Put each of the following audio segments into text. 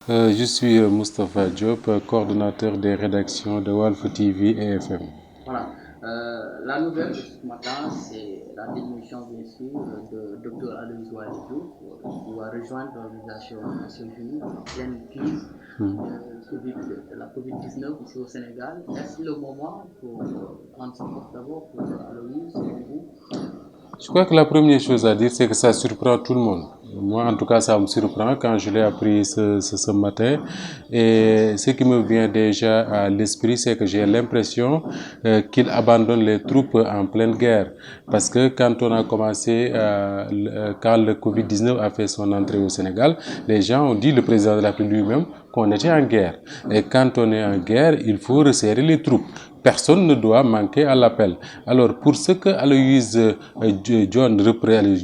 Je suis Moustapha Diop, coordonnateur des rédactions de Walf TV et FM. Voilà. La nouvelle de ce matin, c'est la démission, bien sûr, de Dr. Aloyse Waly Diouf, qui va rejoindre l'Organisation des Nations Unies en pleine crise de la COVID-19 ici au Sénégal. Est-ce le moment pour prendre sa place d'abord pour Aloyse, selon vous? Je crois que la première chose à dire, c'est que ça surprend tout le monde. Moi, en tout cas, ça me surprend quand je l'ai appris ce matin. Et ce qui me vient déjà à l'esprit, c'est que j'ai l'impression qu'il abandonne les troupes en pleine guerre. Parce que quand on a commencé, quand le Covid-19 a fait son entrée au Sénégal, les gens ont dit, le président de la République lui-même, qu'on était en guerre. Et quand on est en guerre, il faut resserrer les troupes. Personne ne doit manquer à l'appel. Alors, pour ce que Aloyse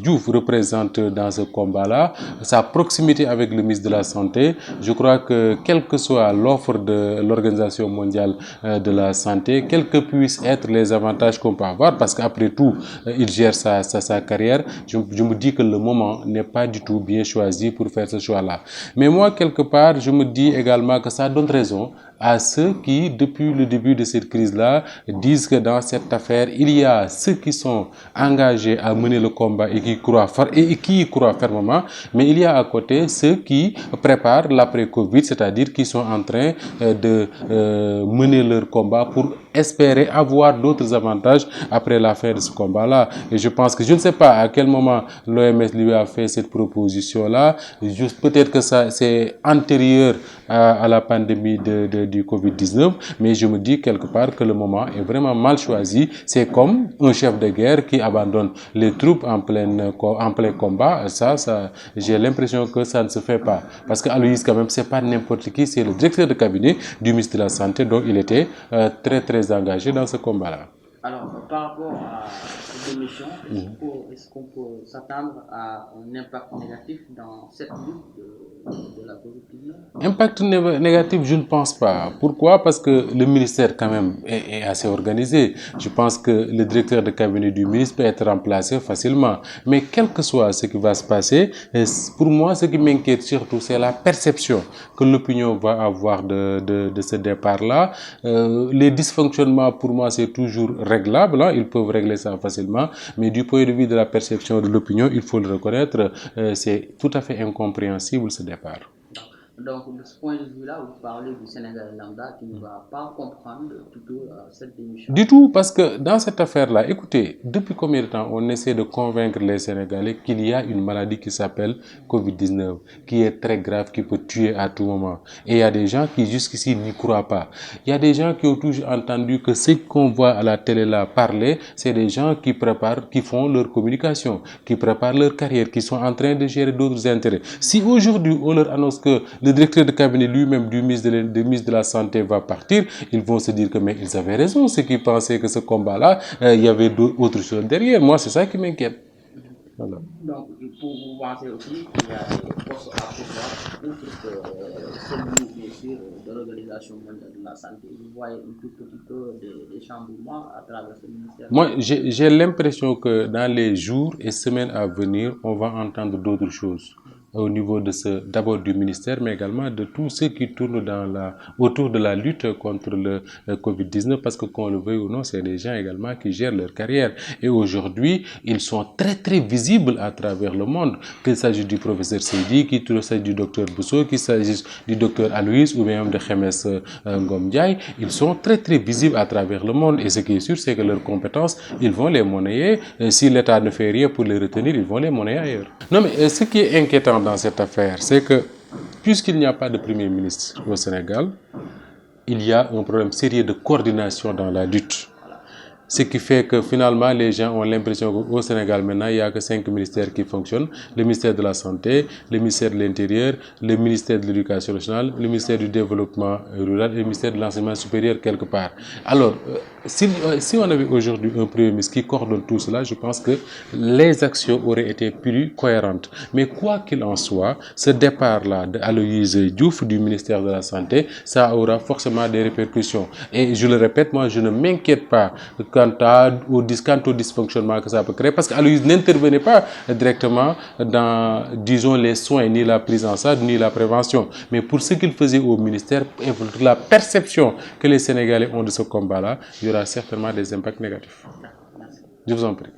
Diouf représente dans ce combat-là, sa proximité avec le ministre de la Santé, je crois que quelle que soit l'offre de l'Organisation mondiale de la santé, quels que puissent être les avantages qu'on peut avoir, parce qu'après tout, il gère sa carrière, je me dis que le moment n'est pas du tout bien choisi pour faire ce choix-là. Mais moi, quelque part, je me dis également que ça donne raison à ceux qui, depuis le début de cette crise-là, disent que dans cette affaire, il y a ceux qui sont engagés à mener le combat et qui y croient fermement, mais il y a à côté ceux qui préparent l'après-Covid, c'est-à-dire qui sont en train de mener leur combat pour espérer avoir d'autres avantages après la fin de ce combat-là. Et je pense que je ne sais pas à quel moment l'OMS lui a fait cette proposition-là. Juste peut-être que ça c'est antérieur à la pandémie du Covid-19, mais je me dis quelque part que le moment est vraiment mal choisi. C'est comme un chef de guerre qui abandonne les troupes en plein combat. Ça, j'ai l'impression que ça ne se fait pas. Parce qu'Aloyse, quand même, c'est pas n'importe qui, c'est le directeur de cabinet du ministre de la Santé, donc il était très engagé dans ce combat-là. Alors, par rapport à cette démission, est-ce qu'on peut s'attendre à un impact négatif dans cette lutte de la COVID-19? Impact négatif, je ne pense pas. Pourquoi? Parce que le ministère, quand même, est assez organisé. Je pense que le directeur de cabinet du ministre peut être remplacé facilement. Mais quel que soit ce qui va se passer, pour moi, ce qui m'inquiète surtout, c'est la perception que l'opinion va avoir de ce départ-là. Les dysfonctionnements, pour moi, c'est toujours réglable. Hein. Ils peuvent régler ça facilement. Mais du point de vue de la perception de l'opinion, il faut le reconnaître, c'est tout à fait incompréhensible ce départ. Donc, de ce point de vue-là, vous parlez du Sénégal lambda qui ne va pas comprendre plutôt cette démission. Du tout, parce que dans cette affaire-là, écoutez, depuis combien de temps on essaie de convaincre les Sénégalais qu'il y a une maladie qui s'appelle Covid-19, qui est très grave, qui peut tuer à tout moment. Et il y a des gens qui jusqu'ici n'y croient pas. Il y a des gens qui ont toujours entendu que ce qu'on voit à la télé là parler, c'est des gens qui préparent, qui font leur communication, qui préparent leur carrière, qui sont en train de gérer d'autres intérêts. Si aujourd'hui on leur annonce que le directeur de cabinet lui-même du ministre de la Santé va partir, ils vont se dire que mais ils avaient raison, ceux qui pensaient que ce combat-là, il y avait d'autres choses derrière. Moi, c'est ça qui m'inquiète. Voilà. Donc, pour vous penser aussi qu'il y a des postes à pouvoir, outre celui, bien sûr, de l'Organisation mondiale de la santé. Vous voyez un tout petit peu des chamboulements à travers ce ministère. Moi, j'ai l'impression que dans les jours et semaines à venir, on va entendre d'autres choses au niveau d'abord du ministère, mais également de tous ceux qui tournent autour de la lutte contre le Covid-19, parce que qu'on le veuille ou non, c'est des gens également qui gèrent leur carrière. Et aujourd'hui, ils sont très visibles à travers le monde, qu'il s'agisse du professeur Seydi, qu'il s'agisse du docteur Bousso, qu'il s'agisse du docteur Aloyse ou même de Khemes Ngom Ndiaye, ils sont très visibles à travers le monde. Et ce qui est sûr, c'est que leurs compétences, ils vont les monnayer. Si l'État ne fait rien pour les retenir, ils vont les monnayer ailleurs. Non, mais ce qui est inquiétant dans cette affaire, c'est que puisqu'il n'y a pas de Premier ministre au Sénégal, il y a un problème sérieux de coordination dans la lutte. Ce qui fait que finalement, les gens ont l'impression qu'au Sénégal, maintenant, il n'y a que 5 ministères qui fonctionnent. Le ministère de la Santé, le ministère de l'Intérieur, le ministère de l'Éducation nationale, le ministère du Développement rural et le ministère de l'Enseignement supérieur quelque part. Alors, si on avait aujourd'hui un Premier ministre qui coordonne tout cela, je pense que les actions auraient été plus cohérentes. Mais quoi qu'il en soit, ce départ-là d'Aloyse Diouf du ministère de la Santé, ça aura forcément des répercussions. Et je le répète, moi, je ne m'inquiète pas au dysfonctionnement que ça peut créer, parce qu'Aloïse n'intervenait pas directement dans, disons, les soins, ni la prise en charge, ni la prévention. Mais pour ce qu'il faisait au ministère, et pour la perception que les Sénégalais ont de ce combat-là, il y aura certainement des impacts négatifs. Je vous en prie.